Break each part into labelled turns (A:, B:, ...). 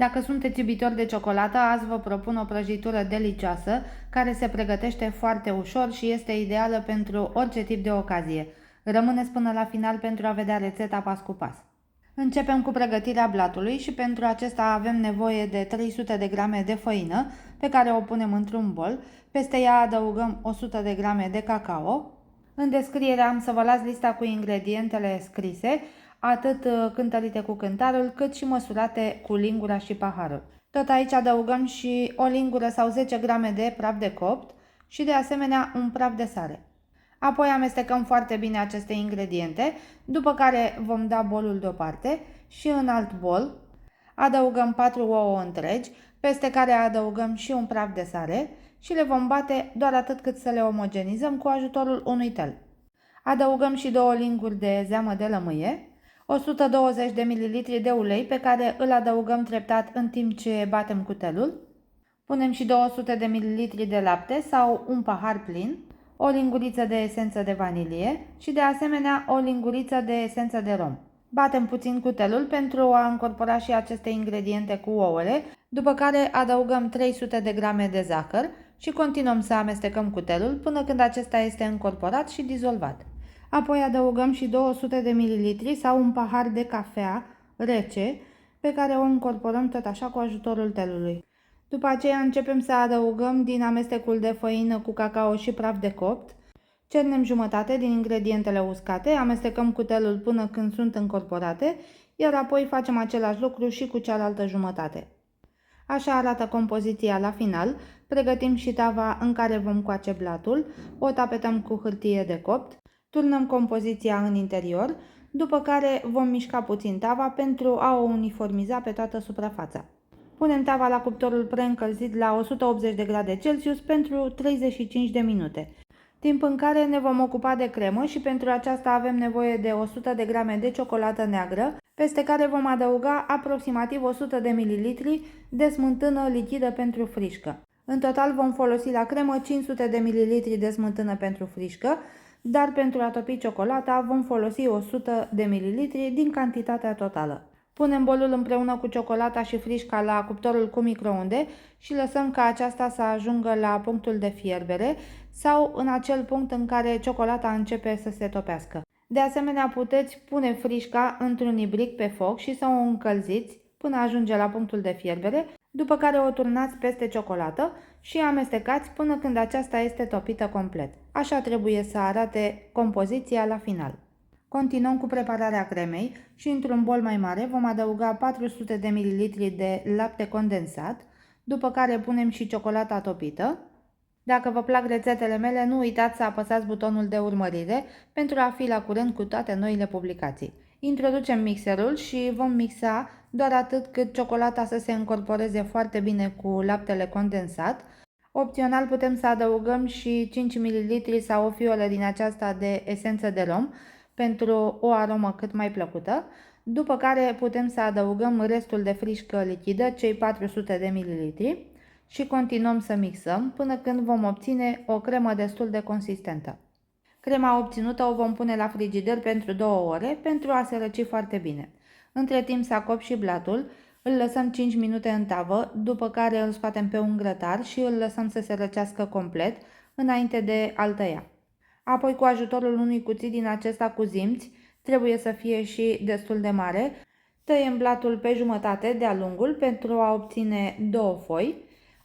A: Dacă sunteți iubitori de ciocolată, azi vă propun o prăjitură delicioasă care se pregătește foarte ușor și este ideală pentru orice tip de ocazie. Rămâneți până la final pentru a vedea rețeta pas cu pas. Începem cu pregătirea blatului și pentru acesta avem nevoie de 300 de grame de făină pe care o punem într-un bol. Peste ea adăugăm 100 de grame de cacao. În descriere am să vă las lista cu ingredientele scrise, atât cântărite cu cântarul, cât și măsurate cu lingura și paharul. Tot aici adăugăm și o lingură sau 10 grame de praf de copt și de asemenea un praf de sare. Apoi amestecăm foarte bine aceste ingrediente, după care vom da bolul deoparte și în alt bol adăugăm 4 ouă întregi, peste care adăugăm și un praf de sare și le vom bate doar atât cât să le omogenizăm cu ajutorul unui tel. Adăugăm și 2 linguri de zeamă de lămâie, 120 de ml de ulei pe care îl adăugăm treptat în timp ce batem cu telul. Punem și 200 de ml de lapte sau un pahar plin, o linguriță de esență de vanilie și de asemenea o linguriță de esență de rom. Batem puțin cu telul pentru a încorpora și aceste ingrediente cu ouăle, după care adăugăm 300 de grame de zahăr și continuăm să amestecăm cu telul până când acesta este încorporat și dizolvat. Apoi adăugăm și 200 de ml sau un pahar de cafea rece pe care o încorporăm tot așa cu ajutorul telului. După aceea începem să adăugăm din amestecul de făină cu cacao și praf de copt. Cernem jumătate din ingredientele uscate, amestecăm cu telul până când sunt încorporate, iar apoi facem același lucru și cu cealaltă jumătate. Așa arată compoziția la final. Pregătim și tava în care vom coace blatul, o tapetăm cu hârtie de copt, turnăm compoziția în interior, după care vom mișca puțin tava pentru a o uniformiza pe toată suprafața. Punem tava la cuptorul preîncălzit la 180 de grade Celsius pentru 35 de minute, timp în care ne vom ocupa de cremă și pentru aceasta avem nevoie de 100 de grame de ciocolată neagră, peste care vom adăuga aproximativ 100 de ml de smântână lichidă pentru frișcă. În total vom folosi la cremă 500 de ml de smântână pentru frișcă, dar pentru a topi ciocolata vom folosi 100 de ml din cantitatea totală. Punem bolul împreună cu ciocolata și frișca la cuptorul cu microunde și lăsăm ca aceasta să ajungă la punctul de fierbere sau în acel punct în care ciocolata începe să se topească. De asemenea, puteți pune frișca într-un ibric pe foc și să o încălziți până ajunge la punctul de fierbere, după care o turnați peste ciocolată și amestecați până când aceasta este topită complet. Așa trebuie să arate compoziția la final. Continuăm cu prepararea cremei și într-un bol mai mare vom adăuga 400 de ml de lapte condensat, după care punem și ciocolata topită. Dacă vă plac rețetele mele, nu uitați să apăsați butonul de urmărire pentru a fi la curent cu toate noile publicații. Introducem mixerul și vom mixa doar atât cât ciocolata să se încorporeze foarte bine cu laptele condensat. Opțional putem să adăugăm și 5 ml sau o fiolă din aceasta de esență de rom pentru o aromă cât mai plăcută, după care putem să adăugăm restul de frișcă lichidă, cei 400 de ml, și continuăm să mixăm până când vom obține o cremă destul de consistentă. Crema obținută o vom pune la frigider pentru 2 ore pentru a se răci foarte bine. Între timp s-a copt și blatul, îl lăsăm 5 minute în tavă, după care îl scoatem pe un grătar și îl lăsăm să se răcească complet înainte de a-l tăia. Apoi, cu ajutorul unui cuțit din acesta cu zimți, trebuie să fie și destul de mare, tăiem blatul pe jumătate de-a lungul pentru a obține 2 foi,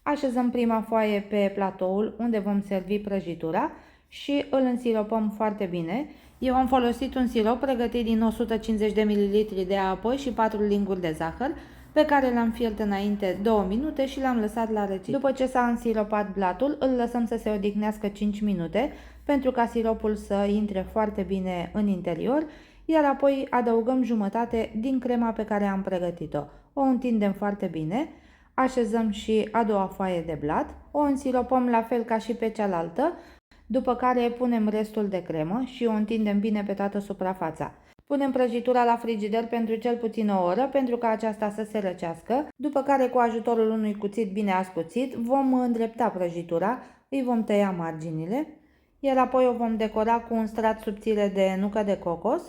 A: așezăm prima foaie pe platoul unde vom servi prăjitura și îl însiropăm foarte bine. Eu am folosit un sirop pregătit din 150 de ml de apă și 4 linguri de zahăr, pe care l-am fiert înainte 2 minute și l-am lăsat la răcit. După ce s-a însiropat blatul, îl lăsăm să se odihnească 5 minute pentru ca siropul să intre foarte bine în interior, iar apoi adăugăm jumătate din crema pe care am pregătit-o. O întindem foarte bine, așezăm și a doua foaie de blat, o însiropăm la fel ca și pe cealaltă, după care punem restul de cremă și o întindem bine pe toată suprafața. Punem prăjitura la frigider pentru cel puțin o oră pentru ca aceasta să se răcească, după care cu ajutorul unui cuțit bine ascuțit vom îndrepta prăjitura, îi vom tăia marginile, iar apoi o vom decora cu un strat subțire de nucă de cocos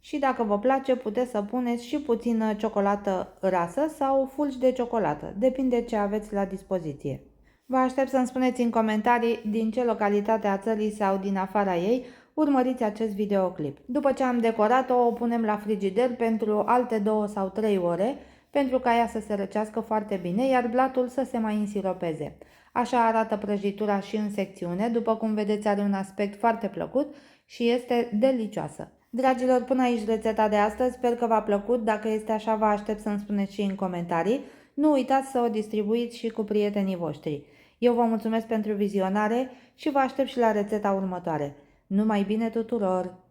A: Și dacă vă place, puteți să puneți și puțină ciocolată rasă sau fulgi de ciocolată, depinde ce aveți la dispoziție. Vă aștept să-mi spuneți în comentarii din ce localitate a țării sau din afara ei urmăriți acest videoclip. După ce am decorat-o, o punem la frigider pentru alte 2 sau 3 ore, pentru ca ea să se răcească foarte bine, iar blatul să se mai însiropeze. Așa arată prăjitura și în secțiune, după cum vedeți are un aspect foarte plăcut și este delicioasă. Dragilor, până aici rețeta de astăzi, sper că v-a plăcut, dacă este așa vă aștept să-mi spuneți și în comentarii. Nu uitați să o distribuiți și cu prietenii voștri. Eu vă mulțumesc pentru vizionare și vă aștept și la rețeta următoare. Numai bine tuturor!